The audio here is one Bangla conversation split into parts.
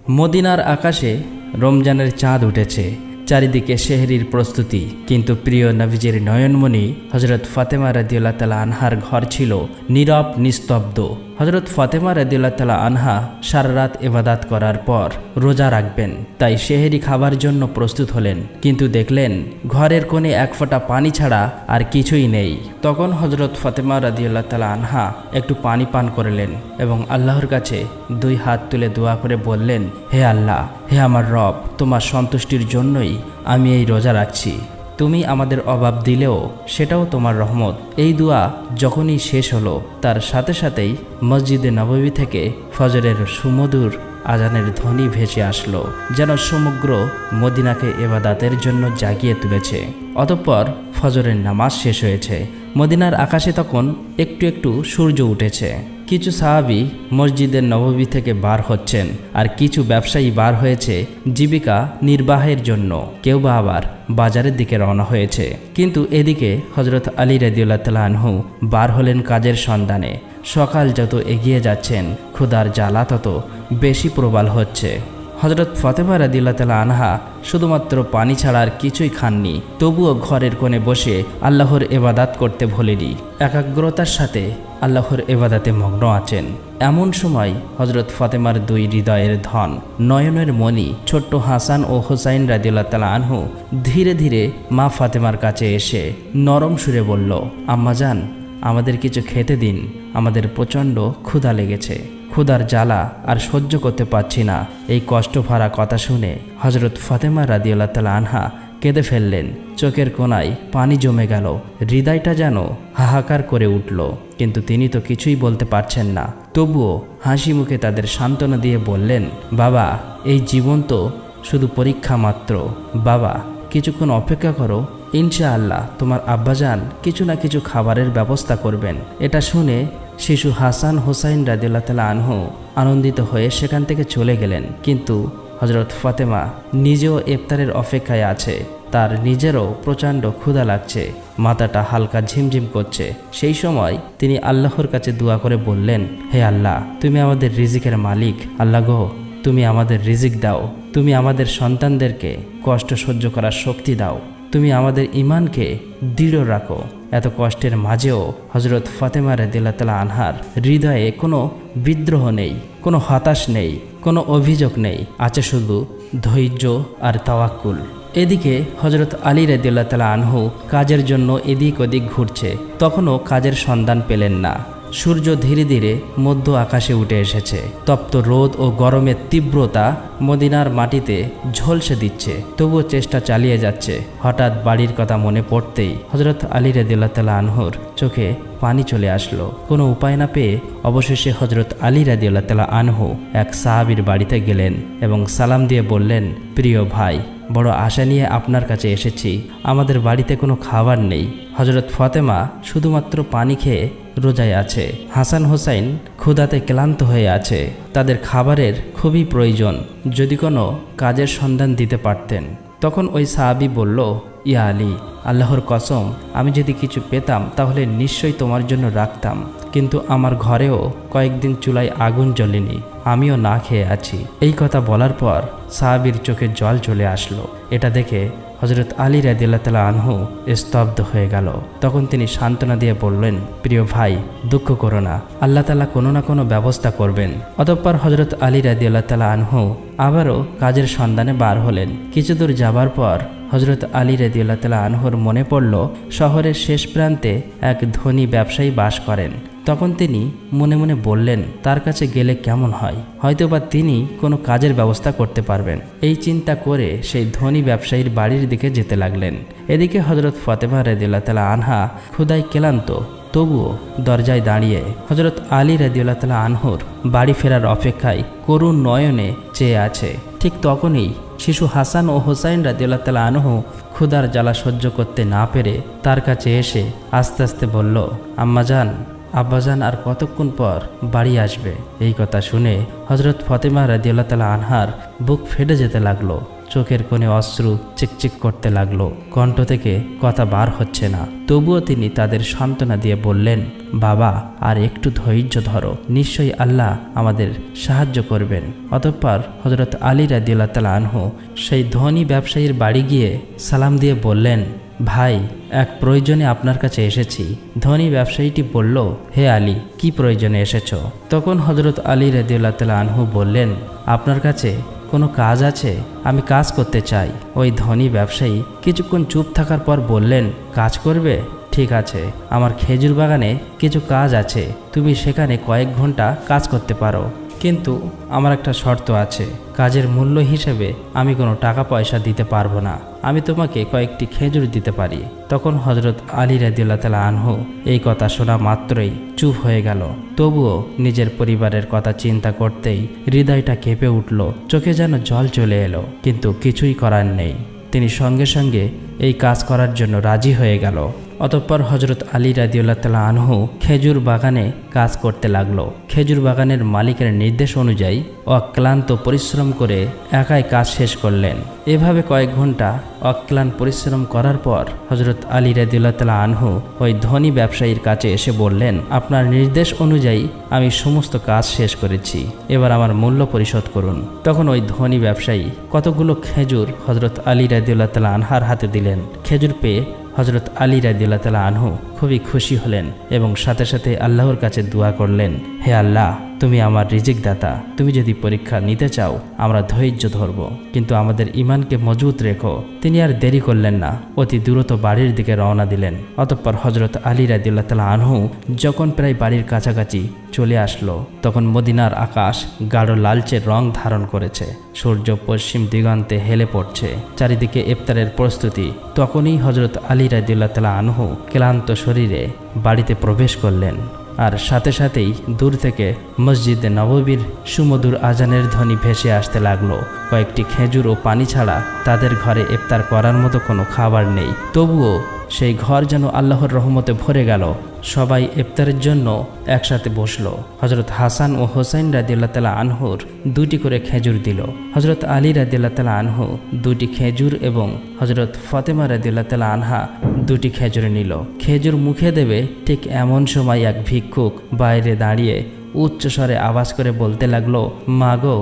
মদিনার আকাশে রমজানের চাঁদ উঠেছে, চারিদিকে সেহরির প্রস্তুতি। কিন্তু প্রিয় নবীজির নয়নমণি হজরত ফাতেমা রাদিয়াল্লাহু তাআলা আনহার ঘর ছিল নীরব নিস্তব্ধ। হজরত ফাতেমা রাদিয়াল্লাহু তাআলা আনহা সারা রাত ইবাদত করার পর রোজা রাখবেন, তাই সেহরি খাবার জন্য প্রস্তুত হলেন। কিন্তু দেখলেন ঘরের কোণে এক ফোঁটা পানি ছাড়া আর কিছুই নেই। তখন হজরত ফাতেমা রাদিয়াল্লাহু তাআলা আনহা একটু পানি পান করলেন এবং আল্লাহর কাছে দুই হাত তুলে দোয়া করে বললেন, হে আল্লাহ, হে আমার রব, তোমার সন্তুষ্টির জন্যই আমি এই রোজা রাখছি। তুমি আমাদের অভাব দিলেও সেটাও তোমার রহমত। এই দোয়া যখনই শেষ হলো তার সাথে সাথেই মসজিদে নববী থেকে ফজরের সুমধুর আজানের ধ্বনি ভেসে আসলো, যেন সমগ্র মদিনাকে ইবাদতের জন্য জাগিয়ে তুলেছে। অতঃপর ফজরের নামাজ শেষ হয়েছে। মদিনার আকাশে তখন একটু একটু সূর্য উঠেছে। কিছু সাহাবী মসজিদের নববী থেকে বার হচ্ছেন, আর কিছু ব্যবসায়ী বার হয়েছে জীবিকা নির্বাহের জন্য, কেউ বা আবার বাজারের দিকে রওনা হয়েছে। কিন্তু এদিকে হজরত আলী রাদিয়াল্লাহু তাআলা আনহু বার হলেন কাজের সন্ধানে। সকাল যত এগিয়ে যাচ্ছেন ক্ষুধার জ্বালা তত বেশি প্রবল হচ্ছে। হজরত ফাতেমা রাদিয়াল্লাহু তাআলা আনহা শুধুমাত্র পানি ছাড়া আর কিছুই খাননি, তবুও ঘরের কোণে বসে আল্লাহর ইবাদত করতে ভোলেনি। একাগ্রতার সাথে আল্লাহর ইবাদতে মগ্ন আছেন। এমন সময় হজরত ফাতেমার দুই হৃদয়ের ধন, নয়নের মণি ছোট্ট হাসান ও হুসাইন রাদিয়াল্লাহু তাআলা আনহু ধীরে ধীরে মা ফাতেমার কাছে এসে নরম সুরে বলল, আম্মাজান, আমাদের কিছু খেতে দিন, আমাদের প্রচণ্ড ক্ষুধা লেগেছে। ক্ষুধার জ্বালা আর সহ্য করতে পারছি না। এই কষ্ট ভরা কথা শুনে হজরত ফাতেমা রাদিয়াল্লাহু তাআলা আনহা কেঁদে ফেললেন। চোখের কোণায় পানি জমে গেল, হৃদয়টা যেন হাহাকার করে উঠল। কিন্তু তিনি তো কিছুই বলতে পারছেন না। তবুও হাসি মুখে তাদের সান্ত্বনা দিয়ে বললেন, বাবা, এই জীবন তো শুধু পরীক্ষা মাত্র। বাবা, কিছুক্ষণ অপেক্ষা করো, ইনশাআল্লাহ তোমার আব্বাজান কিছু না কিছু খাবারের ব্যবস্থা করবেন। এটা শুনে শিশু হাসান হুসাইন রাদিয়াল্লাহু তাআলা আনহু আনন্দিত হয়ে সেখান থেকে চলে গেলেন। কিন্তু হজরত ফাতেমা নিজেও ইফতারের অপেক্ষায় আছে। তার নিজেরও প্রচণ্ড ক্ষুধা লাগছে, মাথাটা হালকা ঝিমঝিম করছে। সেই সময় তিনি আল্লাহর কাছে দোয়া করে বললেন, হে আল্লাহ, তুমি আমাদের রিজিকের মালিক। আল্লাহ গো, তুমি আমাদের রিজিক দাও। তুমি আমাদের সন্তানদেরকে কষ্ট সহ্য করার শক্তি দাও। তুমি আমাদের ঈমানকে দৃঢ় রাখো। এত কষ্টের মাঝেও হজরত ফাতেমা রাদিয়াল্লাহু তাআলা আনহার হৃদয়ে কোনো বিদ্রোহ নেই, কোনো হতাশ নেই, কোনো অভিযোগ নেই, আছে শুধু ধৈর্য আর তাওয়াক্কুল। এদিকে হজরত আলী রাদিয়াল্লাহু তাআলা আনহু কাজের জন্য এদিক ওদিক ঘুরছে। তখনও কাজের সন্ধান পেলেন না। সূর্য ধীরে ধীরে মধ্য আকাশে উঠে এসেছে। তপ্ত রোদ ও গরমের তীব্রতা মদিনার মাটিতে ঝলসে দিচ্ছে, তবুও চেষ্টা চালিয়ে যাচ্ছে। হঠাৎ বাড়ির কথা মনে পড়তেই হজরত আলী রাদিয়াল্লাহু তাআলা আনহুর চোখে পানি চলে আসলো। কোনো উপায় না পেয়ে অবশেষে হজরত আলী রাদিয়াল্লাহু তাআলা আনহু এক সাহাবীর বাড়িতে গেলেন এবং সালাম দিয়ে বললেন, প্রিয় ভাই, বড় আশা নিয়ে আপনার কাছে এসেছি। আমাদের বাড়িতে কোনো খাবার নেই। হজরত ফাতেমা শুধুমাত্র পানি খেয়ে রোজায় আছে। হাসান হুসাইন ক্ষুধাতে ক্লান্ত হয়ে আছে। তাদের খাবারের খুবই প্রয়োজন। যদি কোনো কাজের সন্ধান দিতে পারতেন। তখন ওই সাহাবী বলল, ইয়া আলী, আল্লাহর কসম, আমি যদি কিছু পেতাম তাহলে নিশ্চয়ই তোমার জন্য রাখতাম। কিন্তু আমার ঘরেও কয়েকদিন চুলায় আগুন জ্বলেনি, আমিও না খেয়ে আছি। এই কথা বলার পর সাহাবীর চোখে জল চলে আসলো। এটা দেখে হজরত আলী রাদিয়াল্লাহু তাআলা আনহু স্তব্ধ হয়ে গেল। তখন তিনি সান্ত্বনা দিয়ে বললেন, প্রিয় ভাই, দুঃখ করো না, আল্লাহ তাআলা কোনো না কোনো ব্যবস্থা করবেন। অতঃপর হজরত আলী রাদিয়াল্লাহু তাআলা আনহু আবারও কাজের সন্ধানে বার হলেন। কিছু দূর যাবার পর হজরত আলী রাদিয়াল্লাহু তাআলা আনহুর মনে পড়ল শহরের শেষ প্রান্তে এক ধনী ব্যবসায়ী বাস করেন। তখন তিনি মনে মনে বললেন, তার কাছে গেলে কেমন হয়, হয়তোবা তিনি কোনো কাজের ব্যবস্থা করতে পারবেন। এই চিন্তা করে সেই ধনী ব্যবসায়ীর বাড়ির দিকে যেতে লাগলেন। এদিকে হজরত ফাতেমা রাদিয়াল্লাহু তাআলা আনহা ক্ষুধায় ক্লান্ত, তবুও দরজায় দাঁড়িয়ে হজরত আলী রাদিয়াল্লাহু তাআলা আনহুর বাড়ি ফেরার অপেক্ষায় করুণ নয়নে চেয়ে আছে। ঠিক তখনই শিশু হাসান ও হুসাইন রাদিয়াল্লাহু তাআলা আনহু ক্ষুধার জ্বালা সহ্য করতে না পেরে তার কাছে এসে আস্তে আস্তে বলল, আম্মাজান, আব্বাজান আর কতক্ষণ পর বাড়ি আসবে? এই কথা শুনে হজরত ফাতেমা রাদিয়াল্লাহু তাআলা আনহার বুক ফেটে যেতে লাগলো। চোখের কোণে অশ্রু চিকচিক করতে লাগলো, কণ্ঠ থেকে কথা বার হচ্ছে না। তবুও তিনি তাদের সান্ত্বনা দিয়ে বললেন, বাবা আর একটু ধৈর্য ধরো, নিশ্চয়ই আল্লাহ আমাদের সাহায্য করবেন। অতঃপর হযরত আলী রাদিয়াল্লাহু তাআলা আনহু সেই ধনী ব্যবসায়ীর বাড়ি গিয়ে সালাম দিয়ে বললেন, ভাই, এক প্রয়োজনে আপনার কাছে এসেছি। ধনী ব্যবসায়ীটি বলল, হে আলী, কি প্রয়োজনে এসেছ? তখন হযরত আলী রাদিয়াল্লাহু তাআলা আনহু বললেন, আপনার কাছে কোনো কাজ আছে? আমি কাজ করতে চাই। ওই ধনী ব্যবসায়ী কিছুক্ষণ চুপ থাকার পর বললেন, কাজ করবে? ঠিক আছে, আমার খেজুর বাগানে কিছু কাজ আছে, তুমি সেখানে কয়েক ঘন্টা কাজ করতে পারো, কিন্তু আমার একটা শর্ত আছে। কাজের মূল্য হিসেবে আমি কোনো টাকা পয়সা দিতে পারবো না, আমি তোমাকে কয়েকটি খেজুর দিতে পারি। তখন হযরত আলী রাদিয়াল্লাহু তাআলা আনহু এই কথা শোনা মাত্রই চুপ হয়ে গেল। তবুও নিজের পরিবারের কথা চিন্তা করতেই হৃদয়টা কেঁপে উঠল, চোখে যেন জল চলে এলো, কিন্তু কিছুই করার নেই। তিনি সঙ্গে সঙ্গে এই কাজ করার জন্য রাজি হয়ে গেল। অতঃপর হযরত আলী রাদিয়াল্লাহু তাআলা আনহু খেজুর বাগানে কাজ করতে লাগলো। খেজুর বাগানের মালিকের নির্দেশ অনুযায়ী অক্লান্ত পরিশ্রম করে একাই কাজ শেষ করলেন। এভাবে কয়েক ঘন্টা অক্লান্ত পরিশ্রম করার পর হযরত আলী রাদিয়াল্লাহু তাআলা আনহু ওই ধনী ব্যবসায়ীর কাছে এসে বললেন, আপনার নির্দেশ অনুযায়ী আমি সমস্ত কাজ শেষ করেছি, এবার আমার মূল্য পরিশোধ করুন। তখন ওই ধনী ব্যবসায়ী কতগুলো খেজুর হযরত আলী রাদিয়াল্লাহু তাআলা আনহার হাতে দিলেন। খেজুর পেয়ে হযরত আলী রাদিয়াল্লাহু তাআলা আনহু খুবই খুশি হলেন এবং সাথে সাথে আল্লাহর কাছে দোয়া করলেন, হে আল্লাহ, তুমি আমার রিজিক দাতা, তুমি যদি পরীক্ষা নিতে চাও আমরা ধৈর্য ধরব, কিন্তু আমাদের ঈমানকে মজবুত রেখো। তিনি আর দেরি করলেন না, অতি দ্রুত বাড়ির দিকে রওনা দিলেন। অতঃপর হযরত আলী রাদিয়াল্লাহু তাআলা আনহু যখন প্রায় বাড়ির কাছাকাছি চলে আসলো, তখন মদিনার আকাশ গাঢ় লালচে রং ধারণ করেছে, সূর্য পশ্চিম দিগন্তে হেলে পড়ছে, চারিদিকে ইফতারের প্রস্তুতি। তখনই হযরত আলী রাদিয়াল্লাহু তাআলা আনহু ক্লান্ত শরীরে বাড়িতে প্রবেশ করলেন, আর সাথে সাথেই দূর থেকে মসজিদে নববীর সুমধুর আজানের ধ্বনি ভেসে আসতে লাগলো। কয়েকটি খেজুর ও পানি ছাড়া তাদের ঘরে ইফতার করার মতো কোনো খাবার নেই, তবুও সেই ঘর যেন আল্লাহর রহমতে ভরে গেল। সবাই ইফতারের জন্য একসাথে বসলো। হযরত হাসান ও হোসাইন রাদিয়াল্লাহু তাআলা আনহুর 2টি করে খেজুর দিল। হযরত আলী রাদিয়াল্লাহু তাআলা আনহু 2টি খেজুর এবং হযরত ফাতেমা রাদিয়াল্লাহু তাআলা আনহা 2টি খেজুর নিল। খেজুর মুখে দেবে ঠিক এমন সময় এক ভিক্ষুক বাইরে দাঁড়িয়ে উচ্চস্বরে আওয়াজ করে বলতে লাগলো, মা গো,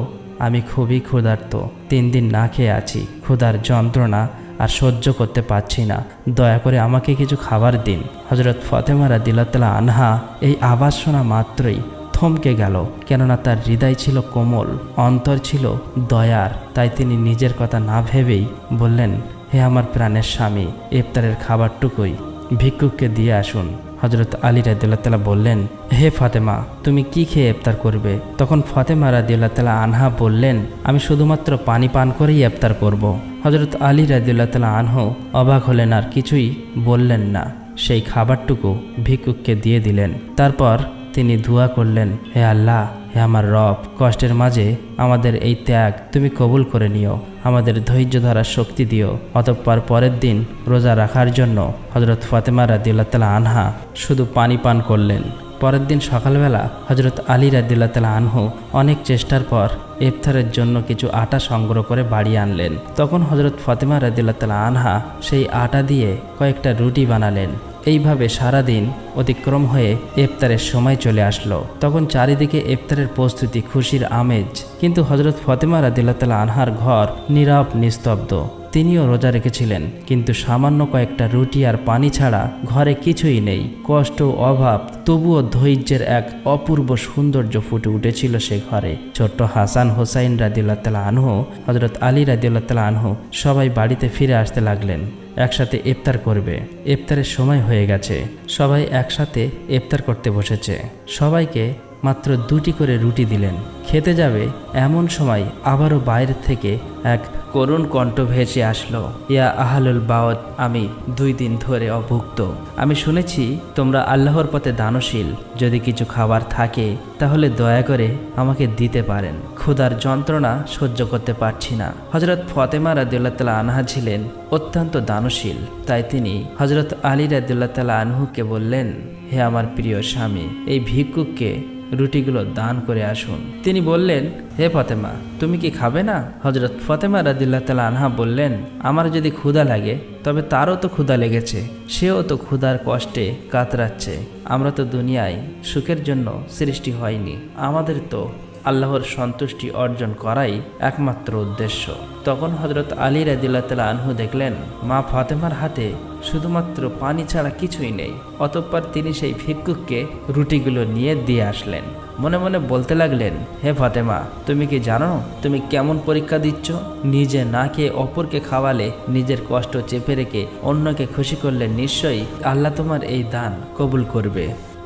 আমি খুবই ক্ষুধার্ত, 3 দিন না খেয়ে আছি, ক্ষুধার যন্ত্রণা আর সহ্য করতে পারছি না, দয়া করে আমাকে কিছু খাবার দিন। হযরত ফাতেমা রাদিয়াল্লাহু তাআলা আনহা এই আওয়াজ শোনা মাত্রই থমকে গেল, কেননা তার হৃদয় ছিল কোমল, অন্তর ছিল দয়ার। তাই তিনি নিজের কথা না ভেবেই বললেন, হে আমার প্রাণের স্বামী, ইফতারের খাবারটুকুই ভিক্ষুককে দিয়ে আসুন। হযরত আলী রাদিয়াল্লাহু তাআলা বললেন, হে ফাতেমা, তুমি কি খেয়ে ইফতার করবে? তখন ফাতেমা রাদিয়াল্লাহু তাআলা আনহা বললেন, আমি শুধুমাত্র পানি পান করেই ইফতার করব। হযরত আলী রাদিয়াল্লাহু তাআলা আনহু অবাক হলেন, আর কিছুই বললেন না। সেই খাবারটুকু ভিক্ষুককে দিয়ে দিলেন। তারপর তিনি দোয়া করলেন, হে আল্লাহ, হে আমার রব, কষ্টের মাঝে আমাদের এই ত্যাগ তুমি কবুল করে নিও, আমাদের ধৈর্য ধরার শক্তি দিও। অতঃপর পরের দিন রোজা রাখার জন্য হযরত ফাতেমা রাদিয়াল্লাহু তাআলা আনহা শুধু পানি পান করলেন। পরের দিন সকালবেলা হযরত আলী রাদিয়াল্লাহু তাআলা আনহু অনেক চেষ্টার পর ইফতারের জন্য কিছু আটা সংগ্রহ করে বাড়ি আনলেন। তখন হযরত ফাতেমা রাদিয়াল্লাহু তাআলা আনহা সেই আটা দিয়ে কয়েকটা রুটি বানালেন। এইভাবে সারাদিন অতিক্রম হয়ে ইফতারের সময় চলে আসলো। তখন চারিদিকে ইফতারের প্রস্তুতি, খুশির আমেজ, কিন্তু হযরত ফাতেমা রাদিয়াল্লাহু তাআলা আনহার ঘর নীরব নিস্তব্ধ। তিনিও রোজা রেখেছিলেন, কিন্তু সামান্য কয়েকটা রুটি আর পানি ছাড়া ঘরে কিছুই নেই। কষ্ট, অভাব, তবুও ধৈর্যের এক অপূর্ব সৌন্দর্য ফুটে উঠেছিল সে ঘরে। ছোট্ট হাসান, হোসাইন রাদিয়াল্লাহু তাআলা আনহু, হযরত আলী রাদিয়াল্লাহু তাআলা আনহু সবাই বাড়িতে ফিরে আসতে লাগলেন। একসাথে ইফতার করবে। ইফতারের সময় হয়ে গেছে, সবাই একসাথে ইফতার করতে বসেছে। সবাইকে মাত্র 2টি করে রুটি দিলেন। খেতে যাবে এমন সময় আবারও বাইরে থেকে এক করুণ কণ্ঠ ভেসে আসলো, ইয়া আহলুল বাওয়াত, আমি 2 দিন ধরে অভুক্ত। আমি শুনেছি তোমরা আল্লাহর পথে দানশীল, যদি কিছু খাবার থাকে তাহলে দয়া করে আমাকে দিতে পারেন, ক্ষুধার যন্ত্রণা সহ্য করতে পারছি না। হযরত ফাতেমা রাদিয়াল্লাহু তাআলা আনহা ছিলেন অত্যন্ত দানশীল, তাই তিনি হযরত আলী রাদিয়াল্লাহু তাআলা আনহুকে বললেন, হে আমার প্রিয় স্বামী, এই ভিক্ষুককে রুটিগুলো দান করে আসুন। তিনি বললেন, হে ফাতেমা, তুমি কি খাবে না? হযরত ফাতেমা রাদিয়াল্লাহু তাআলা আনহা বললেন, আমার যদি ক্ষুধা লাগে তবে তারও তো ক্ষুধা লেগেছে, সেও তো ক্ষুধার কষ্টে কাতরাচ্ছে। আমরা তো দুনিয়ায় সুখের জন্য সৃষ্টি হয়নি, আমাদের তো আল্লাহর সন্তুষ্টি অর্জন করাই একমাত্র উদ্দেশ্য। তখন হযরত আলী রাদিয়াল্লাহু তাআলা আনহু দেখলেন মা ফাতেমার হাতে শুধুমাত্র পানি ছাড়া কিছুই নেই। অতঃপর তিনি সেই ভিক্ষুককে রুটিগুলো নিয়ে দিয়ে আসলেন। মনে মনে বলতে লাগলেন, হে ফাতেমা, তুমি কি জানো তুমি কেমন পরীক্ষা দিচ্ছ? নিজে না খেয়ে অপরকে খাওয়ালে, নিজের কষ্ট চেপে রেখে অন্যকে খুশি করলে নিশ্চয়ই আল্লাহ তোমার এই দান কবুল করবে।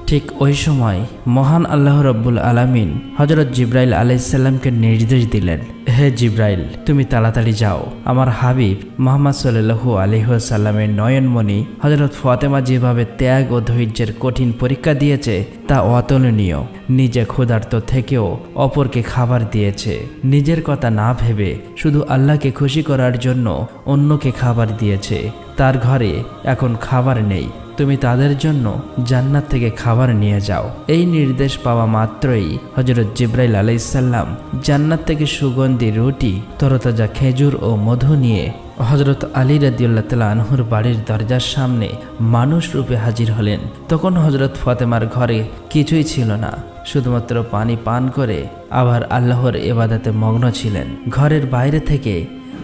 ঠিক ওই সময় মহান আল্লাহ রব্বুল আলামিন হযরত জিব্রাইল আলাইহিস সালামকে নির্দেশ দিলেন, হে জিব্রাইল, তুমি তাড়াতাড়ি যাও। আমার হাবিব মুহাম্মদ সাল্লাল্লাহু আলাইহি ওয়াসাল্লামের নয়নমণি হযরত ফাতেমা যেভাবে ত্যাগ ও ধৈর্যের কঠিন পরীক্ষা দিয়েছে তা অতুলনীয়। নিজে ক্ষুধার্ত থেকেও অপরকে খাবার দিয়েছে। নিজের কথা না ভেবে শুধু আল্লাহকে খুশি করার জন্য অন্যকে খাবার দিয়েছে। তার ঘরে এখন খাবার নেই, তুমি তাদের জন্য জান্নাত থেকে খাবার নিয়ে যাও। এই নির্দেশ পাওয়া মাত্রই হযরত জিব্রাইল আলাইহিস সালাম জান্নাত থেকে সুগন্ধি রুটি, তরতাজা খেজুর ও মধু নিয়ে হযরত আলী রাদিয়াল্লাহু তাআলা আনহুর বাড়ির দরজার সামনে মানুষ রূপে হাজির হলেন। তখন হযরত ফাতেমার ঘরে কিছুই ছিল না, শুধুমাত্র পানি পান করে আবার আল্লাহর ইবাদতে মগ্ন ছিলেন। ঘরের বাইরে থেকে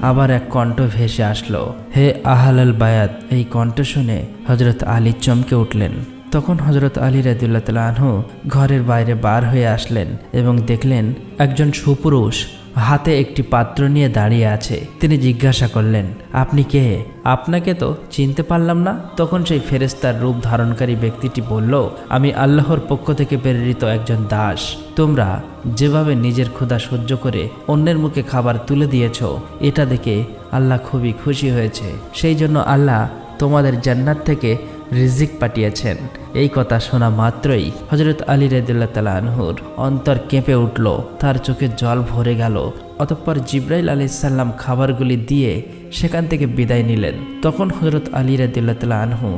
আবার এক কণ্ঠ ভেসে আসলো, হে আহলাল বায়াত। এই কণ্ঠ শুনে হযরত আলী চমকে উঠলেন। তখন হযরত আলী রাদিয়াল্লাহু তাআলা আনহু ঘরের বাইরে বার হয়ে আসলেন এবং দেখলেন একজন সুপুরুষ হাতে একটি পাত্র নিয়ে দাঁড়িয়ে আছে। তিনি জিজ্ঞাসা করলেন, আপনি কে? আপনাকে তো চিনতে পারলাম না। তখন সেই ফেরেশতার রূপ ধারণকারী ব্যক্তিটি বলল, আমি আল্লাহর পক্ষ থেকে প্রেরিত একজন দাস। তোমরা যেভাবে নিজের ক্ষুধা সহ্য করে অন্যের মুখে খাবার তুলে দিয়েছ, এটা দেখে আল্লাহ খুবই খুশি হয়েছে। সেই জন্য আল্লাহ তোমাদের জান্নাত থেকে রিজিক পাঠিয়েছেন। এই কথা শোনা মাত্রই হযরত আলী রাদিয়াল্লাহু তাআলা আনহুর অন্তর কেঁপে উঠল, তার চোখে জল ভরে গেল। অতঃপর জিব্রাইল আলাইহিস সালাম খাবারগুলি দিয়ে সেখান থেকে বিদায় নিলেন। তখন হযরত আলী রাদিয়াল্লাহু তাআলা আনহু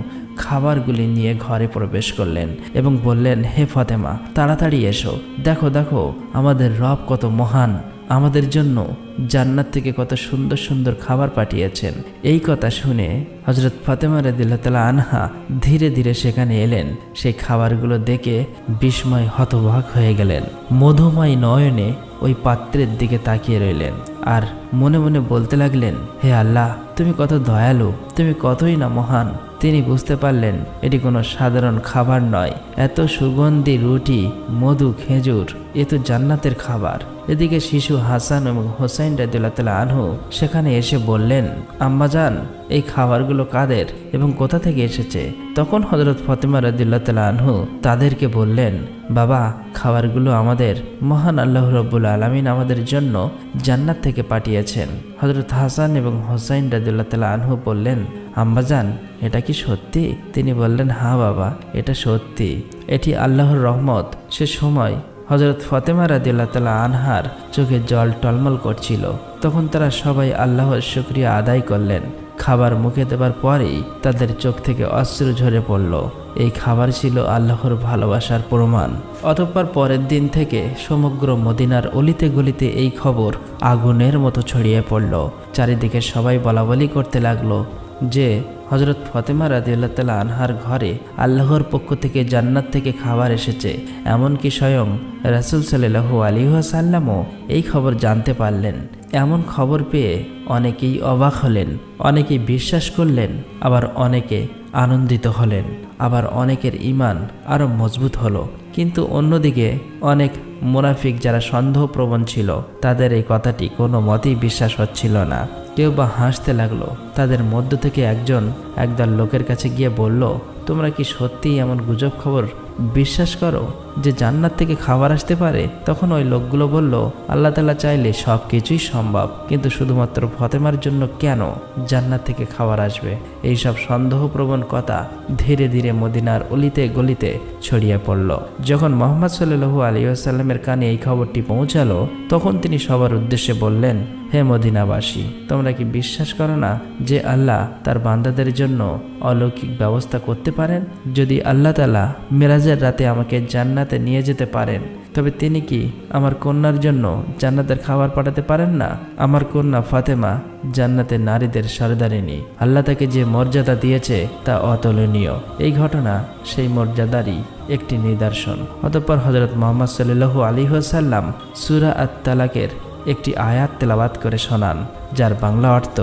খাবারগুলি নিয়ে ঘরে প্রবেশ করলেন এবং বললেন, হে ফাতেমা, তাড়াতাড়ি এসো, দেখো দেখো আমাদের রব কত মহান, আমাদের জন্য জান্নাত থেকে কত সুন্দর সুন্দর খাবার পাঠিয়েছেন। এই কথা শুনে হযরত ফাতেমা রাদিয়াল্লাহু তাআলা আনহা ধীরে ধীরে সেখানে এলেন। সেই খাবারগুলো দেখে বিস্ময় হতবাক হয়ে গেলেন। মধুময় নয়নে ওই পাত্রের দিকে তাকিয়ে রইলেন আর মনে মনে বলতে লাগলেন, হে আল্লাহ, তুমি কত দয়ালু, তুমি কতই না মহান। তিনি বুঝতে পারলেন এটি কোনো সাধারণ খাবার নয়। এত সুগন্ধি রুটি, মধু, খেজুর, এ তো জান্নাতের খাবার। এদিকে শিশু হাসান এবং হোসাইন রাদিয়াল্লাহু তাআলা আনহু সেখানে এসে বললেন, আম্মাজান, এই খাবারগুলো কাদের এবং কোথা থেকে এসেছে? তখন হযরত ফাতেমা রাদিয়াল্লাহু তাআলা আনহু তাদেরকে বললেন, বাবা, খাবারগুলো আমাদের মহান আল্লাহ রাব্বুল আলামিন আমাদের জন্য জান্নাত থেকে পাঠিয়েছেন। হযরত হাসান এবং হোসাইন রাদিয়াল্লাহু তাআলা আনহু বললেন, আম্মাজান, এটা কি সত্যি? তিনি বললেন, হ্যাঁ বাবা, এটা সত্যি, এটি আল্লাহর রহমত। সে সময় হযরত ফাতেমা রাদিয়াল্লাহু তাআলা আনহার চোখে জল টলমল করছিল। তখন তারা সবাই আল্লাহর শুকরিয়া আদায় করলেন। খাবার মুখে দেবার পরেই তাদের চোখ থেকে অশ্রু ঝরে পড়ল। এই খাবার ছিল আল্লাহর ভালোবাসার প্রমাণ। অতঃপর পরের দিন থেকে সমগ্র মদিনার অলিতে গলিতে এই খবর আগুনের মতো ছড়িয়ে পড়ল। চারিদিকে সবাই বলাবলি করতে লাগলো যে হযরত ফাতেমা রাদিয়াল্লাহু তাআলা আনহার ঘরে আল্লাহর পক্ষ থেকে জান্নাত থেকে খাবার এসেছে। এমনকি স্বয়ং রাসূল সাল্লাল্লাহু আলাইহি ওয়াসাল্লামও এই খবর জানতে পারলেন। এমন খবর পেয়ে অনেকেই অবাক হলেন, অনেকেই বিশ্বাস করলেন, আবার অনেকে আনন্দিত হলেন, আবার অনেকের ঈমান আরও মজবুত হলো। কিন্তু অন্যদিকে অনেক মুনাফিক যারা সন্দেহপ্রবণ ছিল, তাদের এই কথাটি কোনো মতেই বিশ্বাস হচ্ছিল না। কেউ বা হাসতে লাগলো। তাদের মধ্য থেকে একদল লোকের কাছে গিয়ে বলল, তোমরা কি সত্যিই এমন গুজব খবর বিশ্বাস করো যে জান্নাত থেকে খাবার আসতে পারে? তখন ওই লোকগুলো বলল, আল্লাহ তাআলা চাইলে সব কিছুই সম্ভব, কিন্তু শুধুমাত্র ফাতেমার জন্য কেন জান্নাত থেকে খাবার আসবে? এইসব সন্দেহপ্রবণ কথা ধীরে ধীরে মদিনার অলিতে গলিতে ছড়িয়ে পড়ল। যখন মুহাম্মদ সাল্লাল্লাহু আলাইহি ওয়াসাল্লামের কানে এই খবরটি পৌঁছালো, তখন তিনি সবার উদ্দেশ্যে বললেন, হে মদিনাবাসী, তোমরা কি বিশ্বাস করো না যে আল্লাহ তার বান্দাদের জন্য অলৌকিক ব্যবস্থা করতে পারেন? যদি আল্লাহ তাআলা মেরাজের রাতে আমাকে জান্নাত জান্নাতে নিয়ে যেতে পারেন, তবে তিনি কি আমার কন্যার জন্য জান্নাতের খাবার পাঠাতে পারেন না? আমার কন্যা ফাতেমা জান্নাতের নারীদের সরদারিনী। আল্লাহ তাকে যে মর্যাদা দিয়েছে তা অতুলনীয়। এই ঘটনা সেই মর্যাদারই একটি নিদর্শন। অতঃপর হযরত মুহাম্মদ সাল্লাল্লাহু আলাইহি ওয়াসাল্লাম সূরা আত-তালাকের একটি আয়াত তেলাওয়াত করে শোনান, যার বাংলা অর্থ,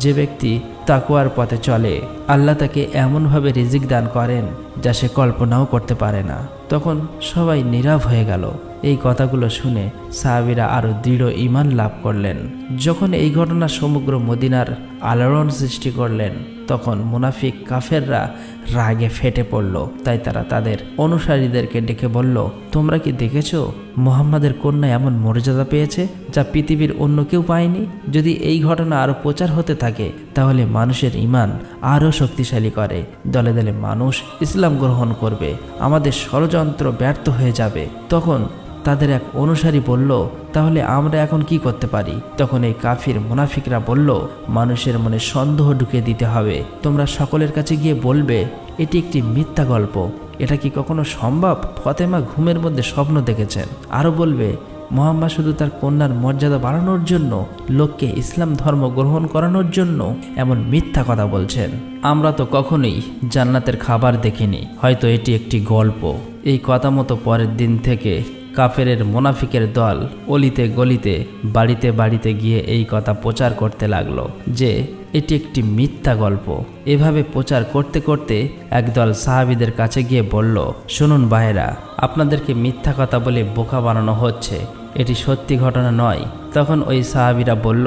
যে ব্যক্তি তাকওয়ার পথে চলে আল্লাহ তাকে এমনভাবে রিজিক দান করেন যা সে কল্পনাও করতে পারে না। তখন সবাই নীরব হয়ে গেল। এই কথাগুলো শুনে সাহাবীরা আরও দৃঢ় ঈমান লাভ করলেন। যখন এই ঘটনা সমগ্র মদিনার আলোড়ন সৃষ্টি করলেন, তখন মুনাফিক কাফেররা রাগে ফেটে পড়ল। তাই তারা তাদের অনুসারীদেরকে ডেকে বলল, তোমরা কি দেখেছ মুহাম্মাদের কন্যা এমন মর্যাদা পেয়েছে যা পৃথিবীর অন্য কেউ পায়নি? যদি এই ঘটনা আরও প্রচার হতে থাকে তাহলে মানুষের ঈমান আরও শক্তিশালী করে, দলে দলে মানুষ ইসলাম গ্রহণ করবে, আমাদের ষড়যন্ত্র ব্যর্থ হয়ে যাবে। তখন তাদের এক অনুসারী বলল, তাহলে আমরা এখন কি করতে পারি? তখন এই কাফির মুনাফিকরা বলল, মানুষের মনে সন্দেহ ঢুকিয়ে দিতে হবে। তোমরা সকলের কাছে গিয়ে বলবে এটি একটি মিথ্যা গল্প। এটা কি কখনো সম্ভব? ফাতেমা ঘুমের মধ্যে স্বপ্ন দেখেছেন। আরও বলবে, মুহাম্মদ শুধু তার কন্যার মর্যাদা বাড়ানোর জন্য, লোককে ইসলাম ধর্ম গ্রহণ করানোর জন্য এমন মিথ্যা কথা বলছেন। আমরা তো কখনোই জান্নাতের খাবার দেখিনি, হয়তো এটি একটি গল্প। এই কথা মতো পরের দিন থেকে কাফেরের মুনাফিকের দল অলিতে গলিতে বাড়িতে বাড়িতে গিয়ে এই কথা প্রচার করতে লাগলো যে এটি একটি মিথ্যা গল্প। এভাবে প্রচার করতে করতে একদল সাহাবীদের কাছে গিয়ে বলল, শুনুন ভাইয়েরা, আপনাদেরকে মিথ্যা কথা বলে বোকা বানানো হচ্ছে, এটি সত্যি ঘটনা নয়। তখন ওই সাহাবীরা বলল,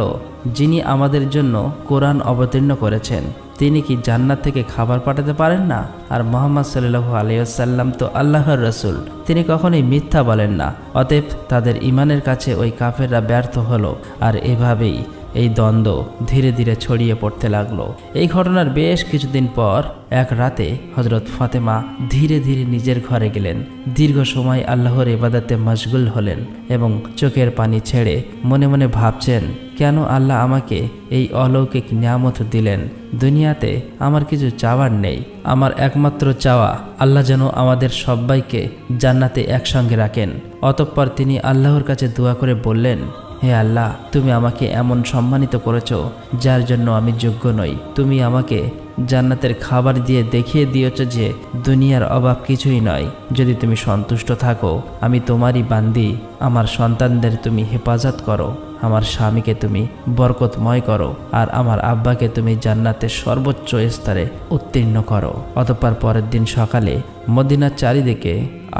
যিনি আমাদের জন্য কোরআন অবতীর্ণ করেছেন তিনি কি জান্নাত থেকে খাবার পাঠাতে পারেন না? আর মুহাম্মদ সাল্লাল্লাহু আলাইহি ওয়াসাল্লাম তো আল্লাহর রাসূল, তিনি কখনোই মিথ্যা বলেন না। অতএব তাদের ঈমানের কাছে ওই কাফেররা ব্যর্থ হলো। আর এভাবেই এই দ্বন্দ্ব ধীরে ধীরে ছড়িয়ে পড়তে লাগলো। এই ঘটনার বেশ কিছুদিন পর এক রাতে হযরত ফাতেমা ধীরে ধীরে নিজের ঘরে গেলেন। দীর্ঘ সময় আল্লাহর ইবাদতে মশগুল হলেন এবং চোখের পানি ছেড়ে মনে মনে ভাবছেন, কেন আল্লাহ আমাকে এই অলৌকিক নিয়ামত দিলেন? দুনিয়াতে আমার কিছু চাওয়ার নেই। আমার একমাত্র চাওয়া আল্লাহ যেন আমাদের সবাইকে জান্নাতে একসঙ্গে রাখেন। অতঃপর তিনি আল্লাহর কাছে দোয়া করে বললেন, হে আল্লাহ, তুমি আমাকে এমন সম্মানিত করেছো যার জন্য আমি যোগ্য নই। তুমি আমাকে জান্নাতের খাবার দিয়ে দেখিয়ে দিয়েছ যে দুনিয়ার অভাব কিছুই নয়। যদি তুমি সন্তুষ্ট থাকো, আমি তোমারই বান্দি। আমার সন্তানদের তুমি হেফাজত করো, আমার স্বামীকে তুমি বরকতময় করো, আর আমার আব্বাকে তুমি জান্নাতের সর্বোচ্চ স্তরে উত্তীর্ণ করো। অতঃপর পরের দিন সকালে মদিনার চারিদিকে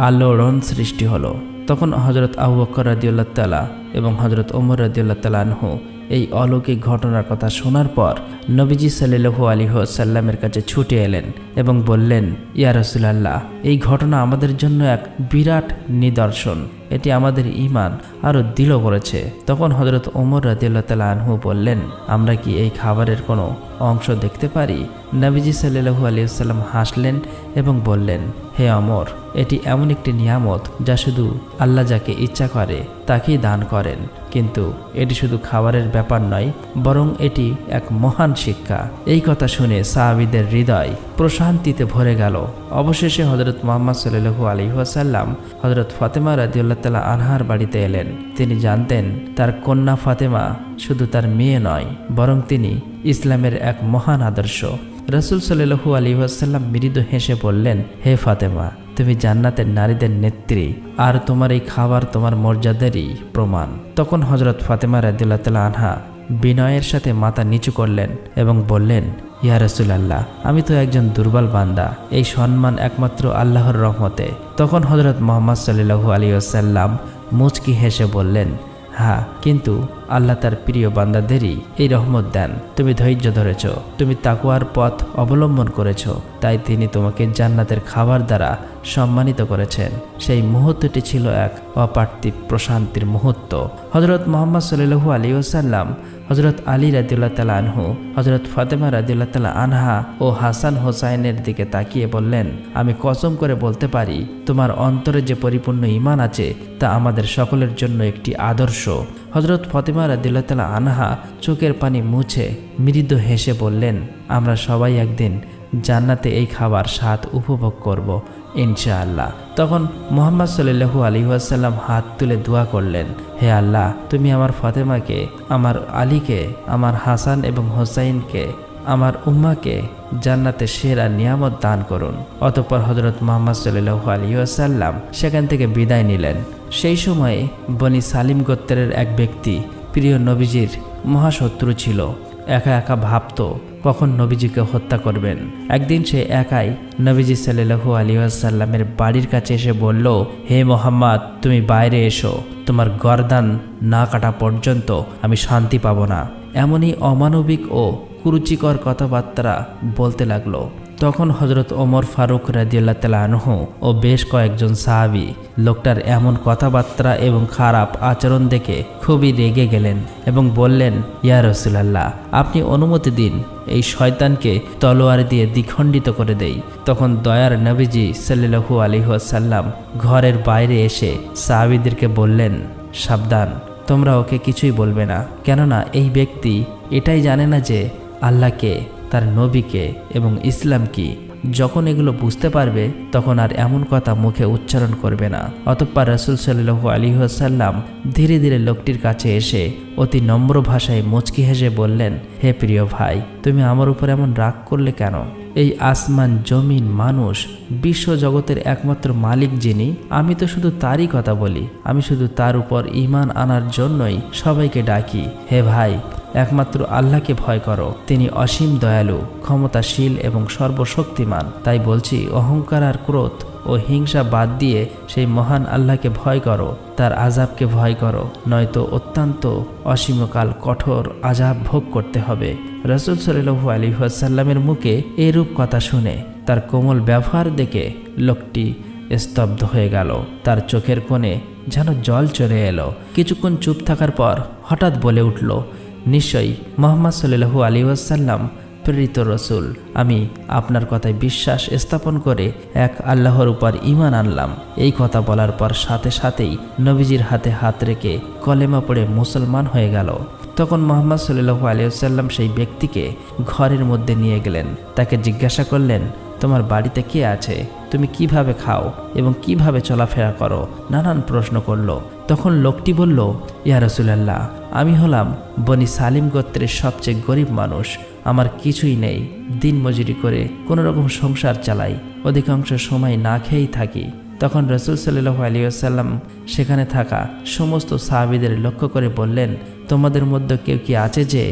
আলোড়ন সৃষ্টি হলো। তখন হযরত আবু বকর রাদিয়াল্লাহু তাআলা এবং হযরত ওমর রাদিয়াল্লাহু তাআলা আনহু এই অলৌকিক ঘটনার কথা শোনার পর নবীজি সাল্লাল্লাহু আলাইহি ওয়াসাল্লামের কাছে ছুটে এলেন এবং বললেন, ইয়া রাসূলুল্লাহ, এই ঘটনা আমাদের জন্য এক বিরাট নিদর্শন। এটি আমাদের ঈমান আরও দৃঢ় করেছে। তখন হযরত ওমর রাদিয়াল্লাহু তাআলা আনহু বললেন, আমরা কি এই খাবারের কোনো অংশ দেখতে পারি? নবীজি সাল্লাল্লাহু আলাইহি ওয়াসাল্লাম হাসলেন এবং বললেন, হে ওমর, এটি এমন একটি নিয়ামত যা শুধু আল্লাহ যাকে ইচ্ছা করে তাকেই দান করেন। কিন্তু এটি শুধু খাবারের ব্যাপার নয়, বরং এটি এক মহান শিক্ষা। এই কথা শুনে সাহাবীদের হৃদয় প্রশান্তিতে ভরে গেল। অবশেষে হযরত মুহাম্মদ সাল্লাল্লাহু আলাইহি ওয়াসাল্লাম হযরত ফাতেমা রাদিয়াল্লাহু তাআলা আনহার বাড়িতে এলেন। তিনি জানতেন তার কন্যা ফাতেমা শুধু তার মেয়ে নয়, বরং তিনি ইসলামের এক মহান আদর্শ। রাসূল সাল্লাল্লাহু আলাইহি ওয়াসাল্লাম মৃদু হেসে বললেন, হে ফাতেমা, তুমি জান্নাতের নারীদের নেত্রী, আর তোমার এই খাবার তোমার মর্যাদারই প্রমাণ। তখন হযরত ফাতেমা রাদিয়াল্লাহু তাআলা আনহা বিনয়ের সাথে মাথা নিচু করলেন এবং বললেন, ইয়া রাসূলুল্লাহ, আমি তো একজন দুর্বল বান্দা, এই সম্মান একমাত্র আল্লাহর রহমতে। তখন হযরত মুহাম্মদ সাল্লাল্লাহু আলাইহি ওয়াসাল্লাম মুচকি হেসে বললেন, হ্যাঁ, কিন্তু আল্লাহ তার প্রিয় বান্দাদেরই এই রহমত দেন। তুমি ধৈর্য ধরেছ, তুমি তাকওয়ার পথ অবলম্বন করেছ, তাই তিনি তোমাকে জান্নাতের খাবার দ্বারা সম্মানিত করেছেন। সেই মুহূর্তটি ছিল এক অপার্থিব প্রশান্তির মুহূর্ত। হযরত মুহাম্মদ সাল্লাল্লাহু আলাইহি ওয়াসাল্লাম হযরত আলী রাদিয়াল্লাহু তাআলা আনহু, হযরত ফাতেমা রাদিয়াল্লাহু তাআলা আনহা ও হাসান হোসাইনের দিকে তাকিয়ে বললেন, আমি কসম করে বলতে পারি, তোমার অন্তরে যে পরিপূর্ণ ঈমান আছে তা আমাদের সকলের জন্য একটি আদর্শ। হযরত ফাতেমা রাদিয়াল্লাহু তাআলা আনহা চোখের পানি মুছে মৃদু হেসে বললেন, আমরা সবাই একদিন জান্নাতে এই খাবার স্বাদ উপভোগ করব ইনশাআল্লাহ। তখন মুহাম্মদ সাল্লাল্লাহু আলাইহি ওয়াসাল্লাম হাত তুলে দোয়া করলেন, হে আল্লাহ, তুমি আমার ফাতেমাকে, আমার আলীকে, আমার হাসান এবং হোসাইনকে, আমার উম্মাকে জান্নাতে সেরা নিয়ামত দান করুন। অতঃপর হযরত মুহাম্মদ সাল্লাল্লাহু আলাইহি ওয়াসাল্লাম সেখান থেকে বিদায় নিলেন। সেই সময়ে বনি সালিম গোত্রের এক ব্যক্তি প্রিয় নবীজির মহাশত্রু ছিল। একা একা ভাবত কখন নবীজিকে হত্যা করবেন। একদিন সে একাই নবীজি সাল্লাল্লাহু আলাইহি ওয়াসাল্লামের বাড়ির কাছে এসে বলল, হে মোহাম্মদ, তুমি বাইরে এসো, তোমার গর্দান না কাটা পর্যন্ত আমি শান্তি পাব না। এমনই অমানবিক ও কুরুচিকর কথাবার্তা বলতে লাগলো। তখন হযরত ওমর ফারুক রাদিয়াল্লাহু তাআলা আনহু ও বেশ কয়েকজন সাহাবী লোকটার এমন কথাবার্তা এবং খারাপ আচরণ দেখে খুবই রেগে গেলেন এবং বললেন, ইয়া রাসূলুল্লাহ, আপনি অনুমতি দিন, এই শয়তানকে তলোয়ার দিয়ে দ্বিখণ্ডিত করে দেই। তখন দয়ার নবীজি সাল্লাল্লাহু আলাইহি ওয়াসাল্লাম ঘরের বাইরে এসে সাহাবীদেরকে বললেন, সাবধান, তোমরা ওকে কিছুই বলবে না, কেননা এই ব্যক্তি এটাই জানে না যে আল্লাহকে, তার নবীকে এবং ইসলাম কি। যখন এগুলো বুঝতে পারবে তখন আর এমন কথা মুখে উচ্চারণ করবে না। অতঃপর রাসূল সাল্লাল্লাহু আলাইহি ওয়াসাল্লাম ধীরে ধীরে লোকটির কাছে এসে অতি নম্র ভাষায় মুচকি হেসে বললেন, হে প্রিয় ভাই, তুমি আমার উপর এমন রাগ করলে কেন? এই আসমান, জমিন, মানুষ, বিশ্ব জগতের একমাত্র মালিক যিনি, আমি তো শুধু তারই কথা বলি। আমি শুধু তার উপর ঈমান আনার জন্যই সবাইকে ডাকি। হে ভাই, একমাত্র আল্লাহকে ভয় করো, তিনি অসীম দয়ালু, ক্ষমতাশীল এবং সর্বশক্তিমান। তাই বলছি, অহংকার আর ক্রোধ ও হিংসা বাদ দিয়ে সেই মহান আল্লাহকে ভয় করো, তার আযাবকে ভয় করো, নয়তো অত্যন্ত অসীমকাল কঠোর আযাব ভোগ করতে হবে। রাসূল সাল্লাল্লাহু আলাইহি ওয়াসাল্লামের মুখে এরূপ কথা শুনে তার কোমল ব্যবহার দেখে লোকটি স্তব্ধ হয়ে গেল। তার চোখের কোণে যেন জল চলে এলো। কিছুক্ষণ চুপ থাকার পর হঠাৎ বলে উঠল, নিশ্চয়ই মুহাম্মদ সাল্লাল্লাহু আলাইহি ওয়াসাল্লাম প্রেরিত রসুল। আমি আপনার কথায় বিশ্বাস স্থাপন করে এক আল্লাহর উপর ঈমান আনলাম। এই কথা বলার পর সাথে সাথেই নবীজির হাতে হাত রেখে কলেমা পড়ে মুসলমান হয়ে গেল। তখন মুহাম্মদ সাল্লাল্লাহু আলাইহি ওয়াসাল্লাম সেই ব্যক্তিকে ঘরের মধ্যে নিয়ে গেলেন। তাকে জিজ্ঞাসা করলেন, তোমার বাড়িতে কে আছে? তুমি কিভাবে খাও এবং কিভাবে চলাফেরা করো? নানান প্রশ্ন করল। তখন লোকটি বলল, ইয়া রাসূলুল্লাহ, আমি হলাম বনি সালিম গোত্রের সবচেয়ে গরিব মানুষ। আমার কিছুই নেই, দিন মজুরি করে কোনো রকম সংসার চালাই, অধিকাংশ সময় না খেয়েই থাকি। তখন রাসূল সাল্লাল্লাহু আলাইহি ওয়াসাল্লাম সেখানে থাকা সমস্ত সাহাবীদের লক্ষ্য করে বললেন, তোমাদের মধ্যে কেউ কি আছে যে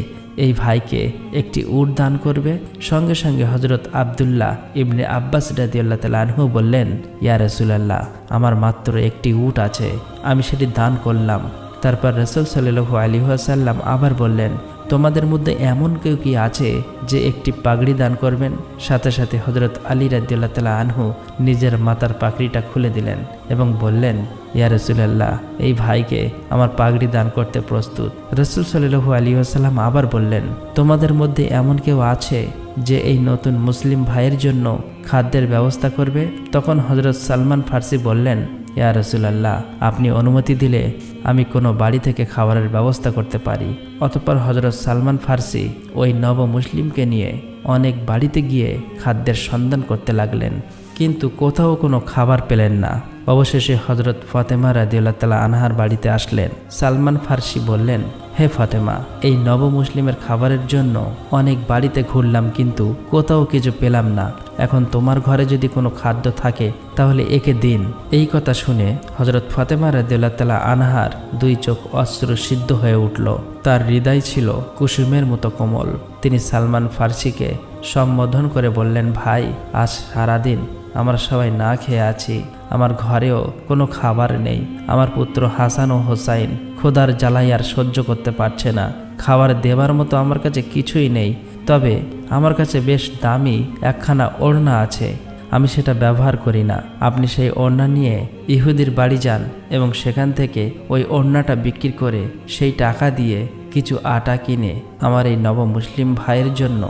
এই ভাইকে একটি উট দান করবে? সঙ্গে সঙ্গে হযরত আব্দুল্লাহ ইবনে আব্বাস রাদিয়াল্লাহু তাআলা আনহু বললেন, ইয়া রাসূলুল্লাহ, আমার মাত্র একটি উট আছে, আমি সেটি দান করলাম। তারপর রাসূল সাল্লাল্লাহু আলাইহি ওয়াসাল্লাম আবার বললেন, তোমাদের মধ্যে এমন কেউ কি আছে যে একটি পাগড়ি দান করবেন? সাথে সাথে হযরত আলী রাদিয়াল্লাহু তাআলা আনহু নিজের মাথার পাগড়িটা খুলে দিলেন এবং বললেন, ইয়া রাসূলুল্লাহ, এই ভাইকে আমার পাগড়ি দান করতে প্রস্তুত। রাসূল সাল্লাল্লাহু আলাইহি ওয়াসাল্লাম আবার বললেন, তোমাদের মধ্যে এমন কেউ আছে যে এই নতুন মুসলিম ভাইয়ের জন্য খাদ্যের ব্যবস্থা করবে? তখন হযরত সালমান ফার্সি বললেন, ইয়া রাসূলুল্লাহ, আপনি অনুমতি দিলে আমি কোনো বাড়ি থেকে খাবারের ব্যবস্থা করতে পারি। অতঃপর হযরত সালমান ফার্সি ওই নব মুসলিমকে নিয়ে অনেক বাড়িতে গিয়ে খাদ্যের সন্ধান করতে লাগলেন, কিন্তু কোথাও কোনো খাবার পেলেন না। অবশেষে হযরত ফাতেমা রাদিয়াল্লাহু তাআলা আনহার বাড়িতে আসলেন। সালমান ফার্সি বললেন, হে ফাতেমা, এই নব মুসলিমের খাবারের জন্য অনেক বাড়িতে ঘুরলাম, কিন্তু কোথাও কিছু পেলাম না। এখন তোমার ঘরে যদি কোনো খাদ্য থাকে তাহলে একে দিন। এই কথা শুনে হযরত ফাতেমা রাদিয়াল্লাহু তাআলা আনহার দুই চোখ অশ্রু সিদ্ধ হয়ে উঠল। তার হৃদয় ছিল কুসুমের মতো কোমল। তিনি সালমান ফার্সিকে সম্বোধন করে বললেন, ভাই, আজ সারাদিন আমরা সবাই না খেয়ে আছি, আমার ঘরেও কোনো খাবার নেই। আমার পুত্র হাসান ও হোসাইন ক্ষুধার জ্বালাই আর সহ্য করতে পারছে না। খাবার দেবার মতো আমার কাছে কিছুই নেই, তবে আমার কাছে বেশ দামি একখানা ওড়না আছে, আমি সেটা ব্যবহার করি না। আপনি সেই ওড়না নিয়ে ইহুদির বাড়ি যান এবং সেখান থেকে ওই ওড়নাটা বিক্রি করে সেই টাকা দিয়ে কিছু আটা কিনে আমার এই নব মুসলিম ভাইয়ের জন্য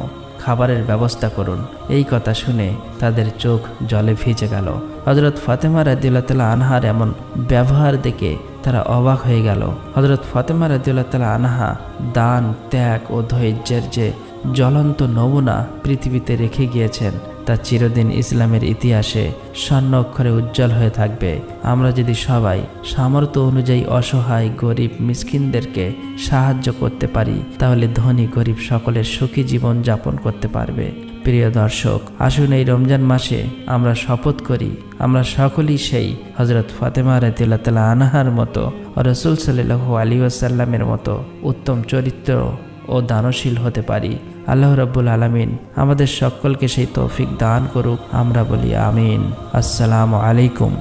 খাবারের ব্যবস্থা করুন। এই কথা শুনে তাদের চোখ জলে ভিজে গেল। হযরত ফাতেমা রাদিয়াল্লাহু তাআলা আনহার এমন ব্যবহার দেখে তারা অবাক হয়ে গেল। হযরত ফাতেমা রাদিয়াল্লাহু তাআলা আনহা দান, ত্যাগ ও ধৈর্যের যে জ্বলন্ত নমুনা পৃথিবীতে রেখে গিয়েছেন, তা চিরদিন ইসলামের ইতিহাসে স্বর্ণ অক্ষরে উজ্জ্বল হয়ে থাকবে। আমরা যদি সবাই সামর্থ্য অনুযায়ী অসহায় গরিব মিসকিনদেরকে সাহায্য করতে পারি, তাহলে ধনী গরিব সকলের সুখী জীবন যাপন করতে পারবে। প্রিয় দর্শক, আসুন এই রমজান মাসে আমরা শপথ করি, আমরা সকলেই সেই হযরত ফাতেমা রাদিয়াল্লাহু তাআলা আনহার মতো, রাসূল সাল্লাল্লাহু আলাইহি ওয়াসাল্লামের মতো উত্তম চরিত্র ও দানশীল হতে পারি। আল্লাহ রাব্বুল আলামিন আমাদের সকলকে সেই তৌফিক দান করুক। আমরা বলি আমিন। আসসালামু আলাইকুম।